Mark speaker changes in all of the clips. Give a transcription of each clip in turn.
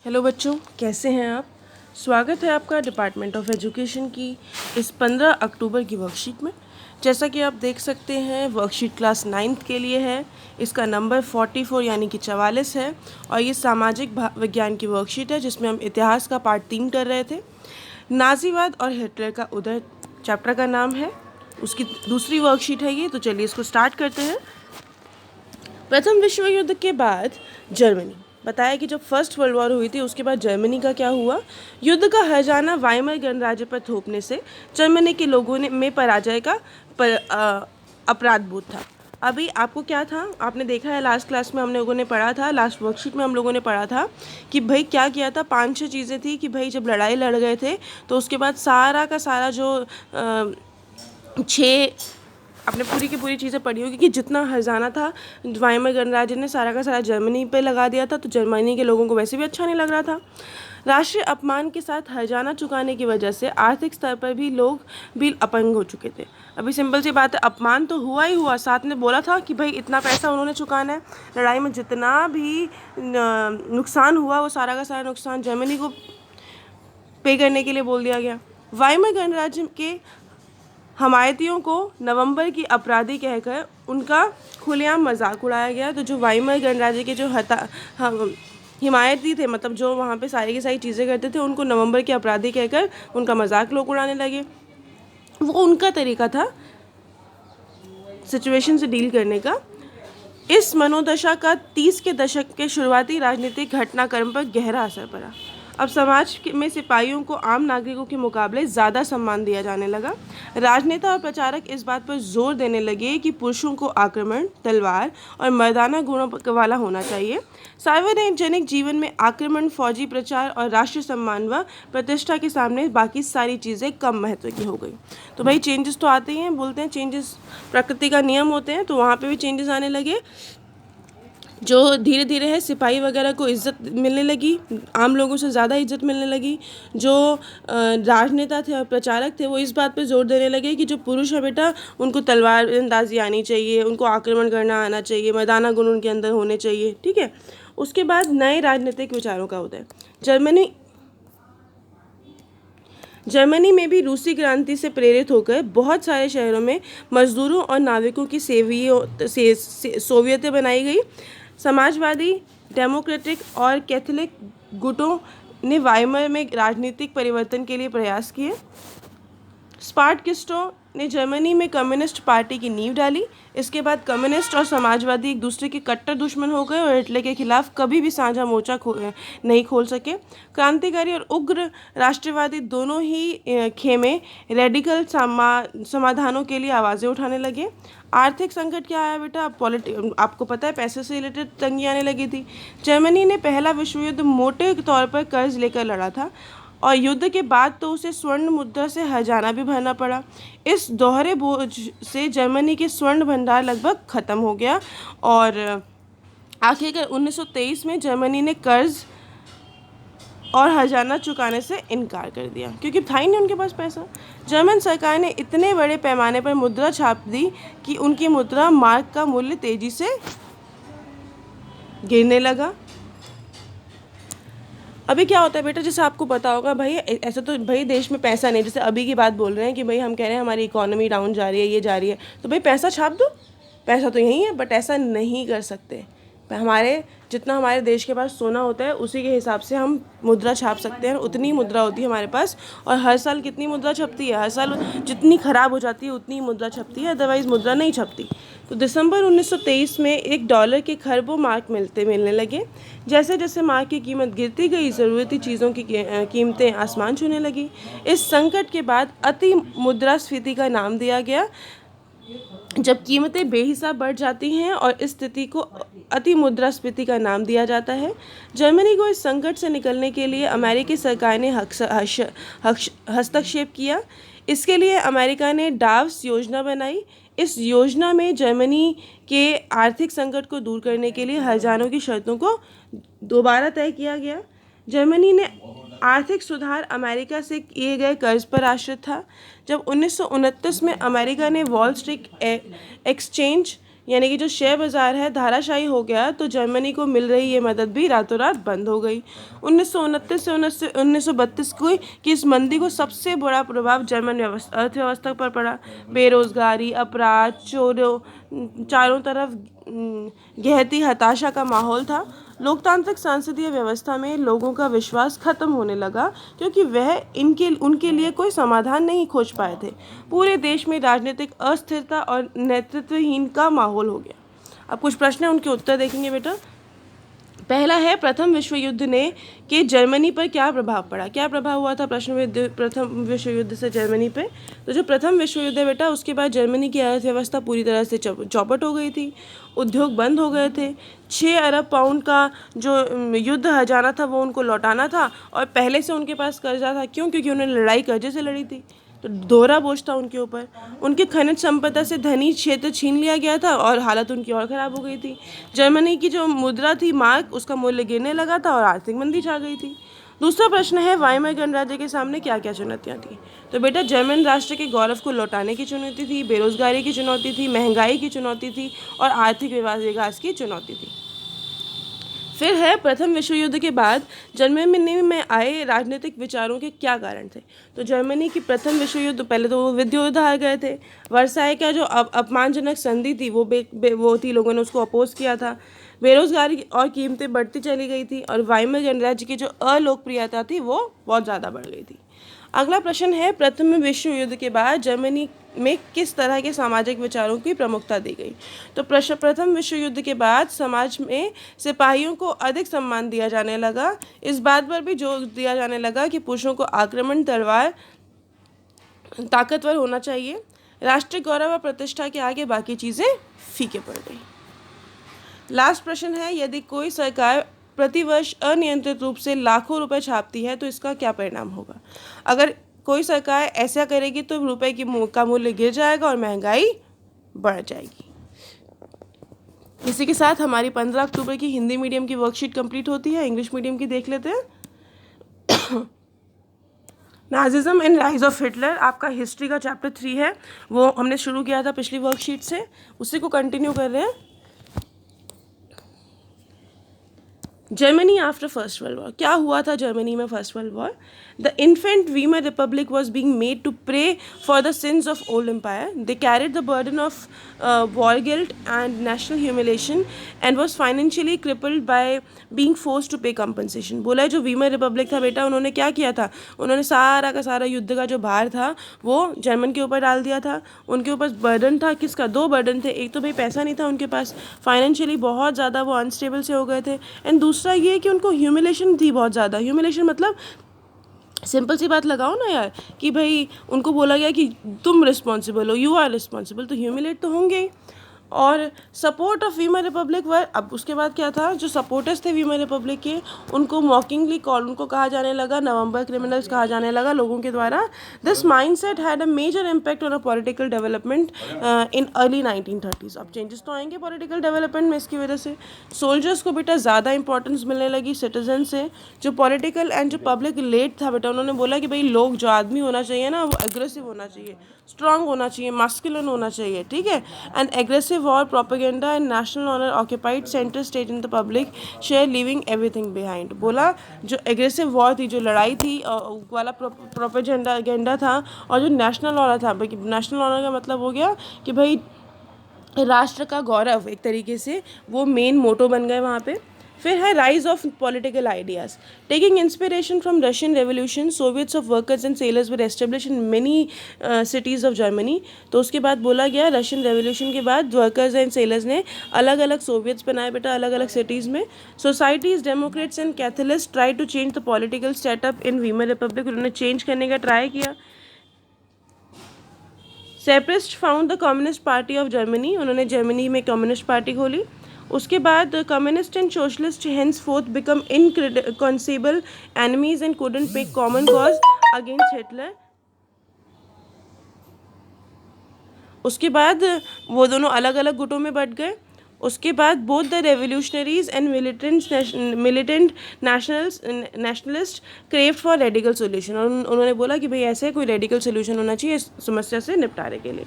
Speaker 1: Hello बच्चों, कैसे हैं आप। स्वागत है आपका डिपार्टमेंट ऑफ एजुकेशन की इस 15 अक्टूबर की वर्कशीट में। जैसा कि आप देख सकते हैं, वर्कशीट क्लास 9th के लिए है। इसका नंबर 44 यानी कि 44 है और ये सामाजिक विज्ञान की वर्कशीट है जिसमें हम इतिहास का पार्ट 3 कर रहे थे। नाजीवाद और हिटलर का उदय चैप्टर का नाम है, उसकी दूसरी वर्कशीट है ये। तो चलिए इसको स्टार्ट करते हैं। प्रथम विश्व युद्ध के बाद जर्मनी, बताया कि जब फर्स्ट वर्ल्ड वॉर हुई थी उसके बाद जर्मनी का क्या हुआ। युद्ध का हर्जाना वाइमर गणराज्य पर थोपने से जर्मनी के लोगों में पराजय का अपराध बोध था। अभी आपको क्या था, आपने देखा है लास्ट क्लास में हम लोगों ने पढ़ा था, लास्ट वर्कशीट में हम लोगों ने पढ़ा था कि भाई क्या किया था। 5-6 चीज़ें थी कि भाई जब लड़ाई लड़ गए थे तो उसके बाद सारा का सारा जो 6 आपने पूरी की पूरी चीज़ें पढ़ी होगी कि जितना हर्जाना था वाइमर गणराज्य ने सारा का सारा जर्मनी पे लगा दिया था। तो जर्मनी के लोगों को वैसे भी अच्छा नहीं लग रहा था। राष्ट्रीय अपमान के साथ हर्जाना चुकाने की वजह से आर्थिक स्तर पर भी लोग भी अपंग हो चुके थे। अभी सिंपल सी बात है, अपमान तो हुआ ही हुआ, साथ में बोला था कि भाई इतना पैसा उन्होंने चुकाना है। लड़ाई में जितना भी नुकसान हुआ वो सारा का सारा नुकसान जर्मनी को पे करने के लिए बोल दिया गया। वाइमर गणराज्य के हमायतियों को नवंबर की अपराधी कहकर उनका खुलेआम मजाक उड़ाया गया। तो जो वाइमर गणराज्य के जो हिमायती थे, मतलब जो वहाँ पे सारी की सारी चीज़ें करते थे, उनको नवंबर के अपराधी कहकर उनका मजाक लोग उड़ाने लगे। वो उनका तरीका था सिचुएशन से डील करने का। इस मनोदशा का 30 के दशक के शुरुआती राजनीतिक घटनाक्रम पर गहरा असर पड़ा। अब समाज में सिपाहियों को आम नागरिकों के मुकाबले ज़्यादा सम्मान दिया जाने लगा। राजनेता और प्रचारक इस बात पर जोर देने लगे कि पुरुषों को आक्रमण, तलवार और मर्दाना गुणों वाला होना चाहिए। सार्वजनिक जीवन में आक्रमण, फौजी प्रचार और राष्ट्रीय सम्मान व प्रतिष्ठा के सामने बाकी सारी चीज़ें कम महत्व की हो गई। तो भाई चेंजेस तो आते ही हैं, बोलते हैं चेंजेस प्रकृति का नियम होते हैं, तो वहाँ पे भी चेंजेस आने लगे। जो धीरे धीरे है सिपाही वगैरह को इज़्ज़त मिलने लगी, आम लोगों से ज़्यादा इज़्ज़त मिलने लगी। जो राजनेता थे और प्रचारक थे वो इस बात पे जोर देने लगे कि जो पुरुष है बेटा उनको तलवार अंदाजी आनी चाहिए, उनको आक्रमण करना आना चाहिए, मर्दाना गुण उनके अंदर होने चाहिए। ठीक है। उसके बाद नए राजनीतिक विचारों का उदय। जर्मनी में भी रूसी क्रांति से प्रेरित होकर बहुत सारे शहरों में मजदूरों और नाविकों की सोवियतें बनाई गई। समाजवादी, डेमोक्रेटिक और कैथोलिक गुटों ने वाइमर में राजनीतिक परिवर्तन के लिए प्रयास किए। स्पार्टकिस्टों ने जर्मनी में कम्युनिस्ट पार्टी की नींव डाली। इसके बाद कम्युनिस्ट और समाजवादी एक दूसरे के कट्टर दुश्मन हो गए और हिटलर के खिलाफ कभी भी साझा मोर्चा नहीं खोल सके। क्रांतिकारी और उग्र राष्ट्रवादी दोनों ही खेमे रेडिकल समाधानों के लिए आवाज़ें उठाने लगे। आर्थिक संकट क्या आया बेटा, आपको पता है पैसे से रिलेटेड तंगी आने लगी थी। जर्मनी ने पहला विश्व युद्ध मोटे तौर पर कर्ज लेकर लड़ा था और युद्ध के बाद तो उसे स्वर्ण मुद्रा से हर्जाना भी भरना पड़ा। इस दोहरे बोझ से जर्मनी के स्वर्ण भंडार लगभग ख़त्म हो गया और आखिरकार 1923 में जर्मनी ने कर्ज और हर्जाना चुकाने से इनकार कर दिया क्योंकि था ही नहीं उनके पास पैसा। जर्मन सरकार ने इतने बड़े पैमाने पर मुद्रा छाप दी कि उनकी मुद्रा मार्क का मूल्य तेजी से गिरने लगा। अभी क्या होता है बेटा, जैसे आपको पता होगा भाई, ऐसा तो भाई देश में पैसा नहीं, जैसे अभी की बात बोल रहे हैं कि भाई हम कह रहे हैं हमारी इकोनॉमी डाउन जा रही है, ये जा रही है, तो भाई पैसा छाप दो, पैसा तो यही है। बट ऐसा नहीं कर सकते। जितना हमारे देश के पास सोना होता है उसी के हिसाब से हम मुद्रा छाप सकते हैं, उतनी मुद्रा होती है हमारे पास। और हर साल कितनी मुद्रा छपती है, हर साल जितनी ख़राब हो जाती है उतनी मुद्रा छपती है, अदरवाइज़ मुद्रा नहीं छपती। तो दिसंबर 1923 में $1 के खरबों मार्क मिलने लगे। जैसे जैसे मार्क की कीमत गिरती गई, ज़रूरती चीज़ों की कीमतें आसमान छूने लगी। इस संकट के बाद अति मुद्रास्फीति का नाम दिया गया, जब कीमतें बेहिसाब बढ़ जाती हैं, और इस स्थिति को अति मुद्रास्फीति का नाम दिया जाता है। जर्मनी को इस संकट से निकलने के लिए अमेरिकी सरकार ने हस्तक्षेप किया। इसके लिए अमेरिका ने डाव्स योजना बनाई। इस योजना में जर्मनी के आर्थिक संकट को दूर करने के लिए हर्जानों की शर्तों को दोबारा तय किया गया। जर्मनी ने आर्थिक सुधार अमेरिका से किए गए कर्ज पर आश्रित था। जब 1929 में अमेरिका ने वॉल स्ट्रीट एक्सचेंज यानी कि जो शेयर बाज़ार है धाराशाही हो गया, तो जर्मनी को मिल रही ये मदद भी रातों रात बंद हो गई। 1929 से 1932 की इस मंदी को सबसे बड़ा प्रभाव जर्मन अर्थव्यवस्था पर पड़ा। बेरोजगारी, अपराध, चोरों, चारों तरफ गहती हताशा का माहौल था। लोकतांत्रिक संसदीय व्यवस्था में लोगों का विश्वास खत्म होने लगा, क्योंकि वह उनके लिए कोई समाधान नहीं खोज पाए थे। पूरे देश में राजनीतिक अस्थिरता और नेतृत्वहीन का माहौल हो गया। अब कुछ प्रश्न है, उनके उत्तर देखेंगे बेटा। पहला है, प्रथम विश्व युद्ध ने के जर्मनी पर क्या प्रभाव पड़ा। क्या प्रभाव हुआ था प्रथम विश्व युद्ध से जर्मनी पे? तो जो प्रथम विश्व युद्ध है बेटा, उसके बाद जर्मनी की अर्थव्यवस्था पूरी तरह से चौपट हो गई थी। उद्योग बंद हो गए थे। 6 अरब पाउंड का जो युद्ध हर्जाना था वो उनको लौटाना था, और पहले से उनके पास कर्जा था। क्यों? क्योंकि उन्होंने लड़ाई कर्जे से लड़ी थी, तो दोहरा बोझ था उनके ऊपर। उनके खनिज संपदा से धनी क्षेत्र छीन लिया गया था और हालत उनकी और ख़राब हो गई थी। जर्मनी की जो मुद्रा थी मार्क, उसका मूल्य गिरने लगा था और आर्थिक मंदी छा गई थी। दूसरा प्रश्न है, वाइमर गणराज्य के सामने क्या क्या चुनौतियाँ थी। तो बेटा, जर्मन राष्ट्र के गौरव को लौटाने की चुनौती थी, बेरोजगारी की चुनौती थी, महंगाई की चुनौती थी और आर्थिक विकास की चुनौती थी। फिर है, प्रथम विश्व युद्ध के बाद जर्मनी में आए राजनीतिक विचारों के क्या कारण थे। तो जर्मनी की प्रथम विश्व युद्ध, पहले तो वो विद्युत युद्ध हार गए थे। वर्साई का जो अपमानजनक संधि थी वो थी, लोगों ने उसको अपोज किया था। बेरोजगारी और कीमतें बढ़ती चली गई थी, और वाइमर गणराज्य की जो अलोकप्रियता थी वो बहुत ज़्यादा बढ़ गई थी। अगला प्रश्न है, प्रथम विश्व युद्ध के बाद जर्मनी में किस तरह के सामाजिक विचारों की प्रमुखता दी गई। तो प्रथम विश्व युद्ध के बाद समाज में सिपाहियों को अधिक सम्मान दिया जाने लगा। इस बात पर भी जोर दिया जाने लगा कि पुरुषों को आक्रमण, तलवार, ताकतवर होना चाहिए। राष्ट्रीय गौरव और प्रतिष्ठा के आगे बाकी चीज़ें फीके पड़ गई। लास्ट प्रश्न है, यदि कोई सरकार प्रतिवर्ष अनियंत्रित रूप से लाखों रुपए छापती है तो इसका क्या परिणाम होगा। अगर कोई सरकार ऐसा करेगी तो रुपए का मूल्य गिर जाएगा और महंगाई बढ़ जाएगी। इसी के साथ हमारी 15 अक्टूबर की हिंदी मीडियम की वर्कशीट कंप्लीट होती है। इंग्लिश मीडियम की देख लेते हैं। Nazism and rise of Hitler, आपका हिस्ट्री का चैप्टर 3 है, वो हमने शुरू किया था पिछली वर्कशीट से, उसी को कंटिन्यू कर रहे हैं। Germany after First World War, क्या हुआ था जर्मनी में First World War. The infant Weimar republic was being made to pray for the sins of old empire. They carried the burden of war guilt and national humiliation and was financially crippled by being force to pay compensation. बोला है जो Weimar Republic था बेटा, उन्होंने क्या किया था, उन्होंने सारा का सारा युद्ध का जो भार था वो जर्मन के ऊपर डाल दिया था। उनके ऊपर बर्डन था, किसका, 2 बर्डन थे। एक तो भाई पैसा नहीं था उनके पास, फाइनेंशियली बहुत ज़्यादा वो अनस्टेबल से हो गए थे, एंड दूसरा ये कि उनको ह्यूमिलेशन थी बहुत ज़्यादा। ह्यूमिलेशन मतलब सिंपल सी बात लगाओ ना यार, कि भाई उनको बोला गया कि तुम रिस्पॉन्सिबल हो, यू आर रिस्पॉन्सिबल, तो ह्यूमिलेट तो होंगे ही। और सपोर्ट ऑफ वीमर रिपब्लिक वर, अब उसके बाद क्या था, जो सपोर्टर्स थे वीमर रिपब्लिक के, उनको मॉकिंगली उनको कहा जाने लगा, नवंबर क्रिमिनल्स कहा जाने लगा लोगों के द्वारा। This mindset had a major impact on a political development in early 1930s। अब चेंजेस तो आएंगे पॉलिटिकल डेवलपमेंट में इसकी वजह से। सोल्जर्स को बेटा ज़्यादा इंपॉर्टेंस मिलने लगी सिटीजन से। जो पॉलिटिकल एंड जो पब्लिक लेट था बेटा, उन्होंने बोला कि भाई लोग, जो आदमी होना चाहिए ना, वो एग्रेसिव होना चाहिए, स्ट्रांग होना चाहिए, मास्कुलिन होना चाहिए, ठीक है। And aggressive war, propaganda and national honour occupied centre stage in the public share living everything behind. बोला जो एग्रेसिव वॉर थी, जो लड़ाई थी वाला प्रोपेगेंडा था, और जो नेशनल ऑनर था, भाई नेशनल ऑनर का मतलब हो गया कि भाई राष्ट्र का गौरव, एक तरीके से वो मेन मोटो बन गए वहाँ पे। फिर है rise of political ideas, taking inspiration from Russian revolution, Soviets of workers and sellers were establish in many cities of Germany. तो उसके बाद बोला गया रशियन रेवोल्यूशन के बाद वर्कर्स एंड सेलर्स ने अलग अलग सोवियट्स बनाए बेटा, अलग अलग सिटीज़ में। Societies, democrats and Catholics try to change the political setup in Weimar Republic, उन्होंने चेंज करने का ट्राई किया। Spartacists found the communist party of Germany, उन्होंने जर्मनी में कम्युनिस्ट पार्टी खोली। उसके बाद communist and socialist henceforth become irreconcilable enemies and couldn't make common cause against Hitler. उसके बाद वो दोनों अलग अलग गुटों में बट गए। उसके बाद both the revolutionaries and militant nationalist craved for radical solution, और उन्होंने बोला कि भाई ऐसे कोई रेडिकल सोल्यूशन होना चाहिए इस समस्या से निपटारे के लिए।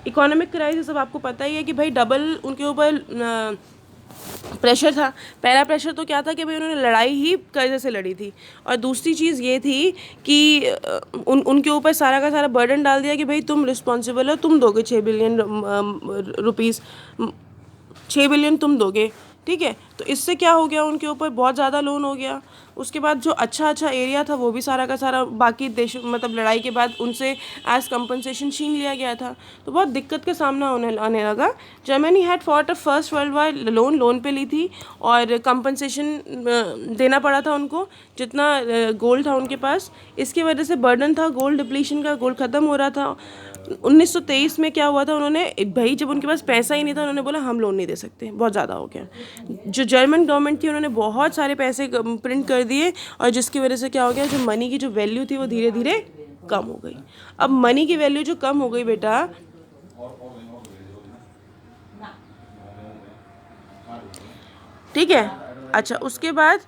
Speaker 1: इकोनॉमिक क्राइसिस अब आपको पता ही है कि भाई डबल उनके ऊपर प्रेशर था। पहला प्रेशर तो क्या था कि भाई उन्होंने लड़ाई ही कर्जे से लड़ी थी, और दूसरी चीज़ ये थी कि उनके ऊपर सारा का सारा बर्डन डाल दिया कि भाई तुम रिस्पॉन्सिबल हो, तुम दोगे 6 बिलियन रुपीज़, 6 बिलियन तुम दोगे, ठीक है। तो इससे क्या हो गया, उनके ऊपर बहुत ज़्यादा लोन हो गया। उसके बाद जो अच्छा एरिया था वो भी सारा का सारा बाकी देशों मतलब लड़ाई के बाद उनसे एज कंपनसेशन छीन लिया गया था। तो बहुत दिक्कत का सामना आने लगा। Germany had fought a first world war loan पे ली थी, और कंपनसेशन देना पड़ा था उनको जितना गोल्ड था उनके पास। इसकी वजह से बर्डन था गोल्ड डिप्लीशन का, गोल्ड ख़त्म हो रहा था। 1923 में क्या हुआ था, उन्होंने भाई जब उनके पास पैसा ही नहीं था उन्होंने बोला हम लोन नहीं दे सकते, बहुत ज़्यादा हो गया। जो जर्मन गवर्नमेंट थी उन्होंने बहुत सारे पैसे प्रिंट कर दिए, और जिसकी वजह से क्या हो गया, जो मनी की जो वैल्यू थी वो धीरे धीरे कम हो गई। अब मनी की वैल्यू जो कम हो गई बेटा, ठीक है। अच्छा, उसके बाद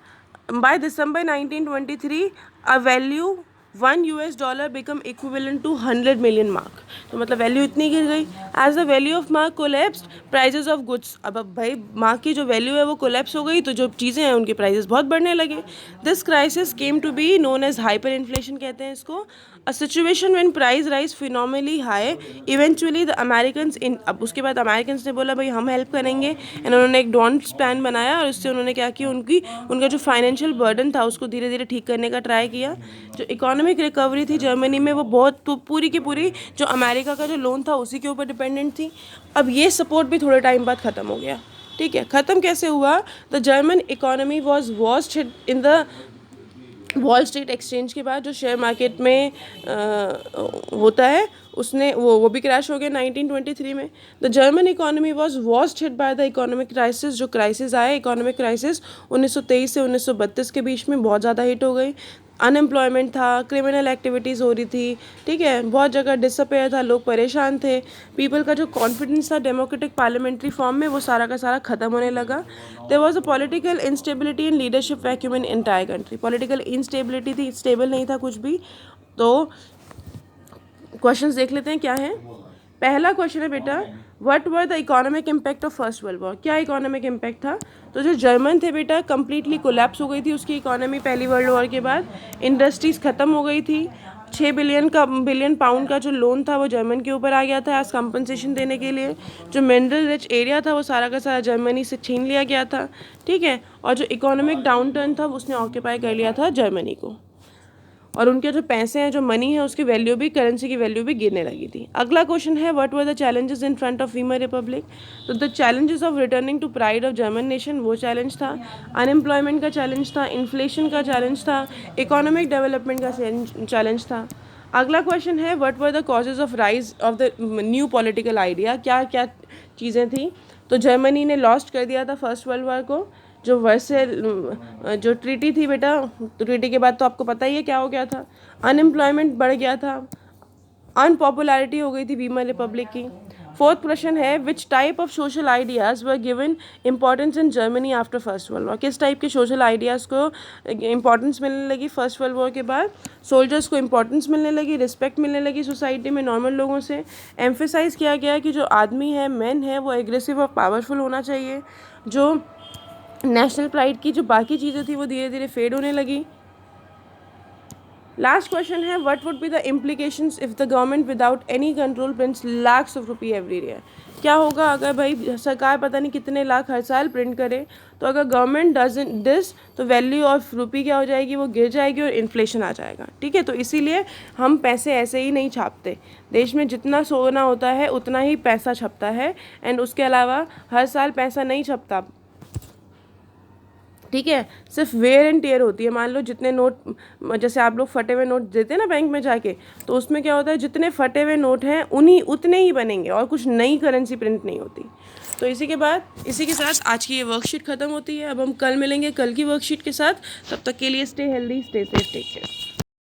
Speaker 1: by December 1923 a value $1 become equivalent to 100 million mark. तो मतलब वैल्यू इतनी गिर गई। As the value of mark collapsed prices of goods, अब भाई मार्क की जो वैल्यू है वो कोलैप्स हो गई, तो जो चीज़ें हैं उनके प्राइजेस बहुत बढ़ने लगे। This crisis came to be known as hyperinflation कहते हैं इसको। A situation when price rise phenomenally high, eventually the Americans in, अब उसके बाद अमेरिकन्स ने बोला भाई हम हेल्प करेंगे, एंड उन्होंने एक डॉन्ट्स प्लान बनाया, और उससे उन्होंने क्या किया, उनका जो फाइनेंशियल बर्डन था उसको धीरे धीरे ठीक करने का ट्राई किया। जो इकोनॉमिक रिकवरी थी जर्मनी में वो बहुत पूरी की पूरी जो अमेरिका का जो लोन था उसी के ऊपर डिपेंडेंट थी। अब ये सपोर्ट भी थोड़े टाइम बाद ख़त्म हो गया, ठीक है। ख़त्म कैसे हुआ, the German economy was worst hit in the wall street exchange के बाद जो शेयर मार्केट में होता है उसने वो भी क्रैश हो गया 1923 में। The German economy was worst hit by the economic crisis. जो क्राइसिस आए इकोनॉमिक क्राइसिस 1923 से 1932 के बीच में बहुत ज़्यादा हिट हो गई। अनएम्प्लॉयमेंट था, क्रिमिनल एक्टिविटीज़ हो रही थी, ठीक है, बहुत जगह डिसअपेयर था, लोग परेशान थे। पीपल का जो कॉन्फिडेंस था डेमोक्रेटिक पार्लियामेंट्री फॉर्म में वो सारा का सारा ख़त्म होने लगा। There was a political instability in leadership vacuum in entire country. Political instability थी, स्टेबल नहीं था कुछ भी। तो क्वेश्चंस देख लेते हैं क्या है। पहला क्वेश्चन है बेटा, what were the economic impact of first World War. क्या इकोनॉमिक इम्पैक्ट था, तो जो जर्मन थे बेटा कंप्लीटली कोलैप्स हो गई थी उसकी इकोनॉमी पहली वर्ल्ड वॉर के बाद। इंडस्ट्रीज़ ख़त्म हो गई थी। 6 बिलियन पाउंड का जो लोन था वो जर्मन के ऊपर आ गया था एज कंपनसेशन देने के लिए। जो मिनरल रिच एरिया था वो सारा का सारा जर्मनी से छीन लिया गया था, ठीक है। और जो इकोनॉमिक डाउनटर्न था उसने ऑक्यूपाई कर लिया था जर्मनी को, और उनके जो पैसे हैं जो मनी है उसकी वैल्यू भी, करेंसी की वैल्यू भी गिरने लगी थी। अगला क्वेश्चन है, what were the challenges in front of Weimar Republic. तो the challenges of returning to pride of German nation वो चैलेंज था। अनएम्प्लॉयमेंट का चैलेंज था, इन्फ्लेशन का चैलेंज था, इकोनॉमिक डेवलपमेंट का चैलेंज था। अगला क्वेश्चन है, what were the causes of rise of the new political idea. क्या क्या चीज़ें थी, तो जर्मनी ने लॉस्ट कर दिया था फर्स्ट वर्ल्ड वॉर को। जो वर्सेल जो ट्रीटी थी बेटा, ट्रीटी के बाद तो आपको पता ही है क्या हो गया था, अनएम्प्लॉयमेंट बढ़ गया था, अनपॉपुलैरिटी हो गई थी वीमर रिपब्लिक की। फोर्थ प्रश्न है, which type of social ideas were given importance in Germany after First World war. किस टाइप के सोशल आइडियाज़ को इंपॉर्टेंस मिलने लगी फर्स्ट वर्ल्ड वॉर के बाद। सोल्जर्स को इंपॉर्टेंस मिलने लगी, रिस्पेक्ट मिलने लगी सोसाइटी में नॉर्मल लोगों से। एम्फेसाइज किया गया कि जो आदमी है, मैन है, वो एग्रेसिव और पावरफुल होना चाहिए। जो नेशनल प्राइड की जो बाकी चीज़ें थी वो धीरे धीरे फेड होने लगी। लास्ट क्वेश्चन है, what would be the implications if the government without any control prints lakhs of rupee every year. क्या होगा अगर भाई सरकार पता नहीं कितने लाख हर साल प्रिंट करे, तो अगर गवर्नमेंट डजंट दिस तो वैल्यू ऑफ रुपी क्या हो जाएगी, वो गिर जाएगी और इन्फ्लेशन आ जाएगा, ठीक है। तो इसीलिए हम पैसे ऐसे ही नहीं छापते। देश में जितना सोना होता है उतना ही पैसा छपता है, एंड उसके अलावा हर साल पैसा नहीं छपता, ठीक है। सिर्फ वेयर एंड टेयर होती है। मान लो जितने नोट, जैसे आप लोग फटे हुए नोट देते हैं ना बैंक में जाके, तो उसमें क्या होता है, जितने फटे हुए नोट हैं उतने ही बनेंगे और कुछ नई करेंसी प्रिंट नहीं होती। तो इसी के साथ आज की ये वर्कशीट ख़त्म होती है। अब हम कल मिलेंगे कल की वर्कशीट के साथ। तब तक के लिए stay healthy, stay safe, take care.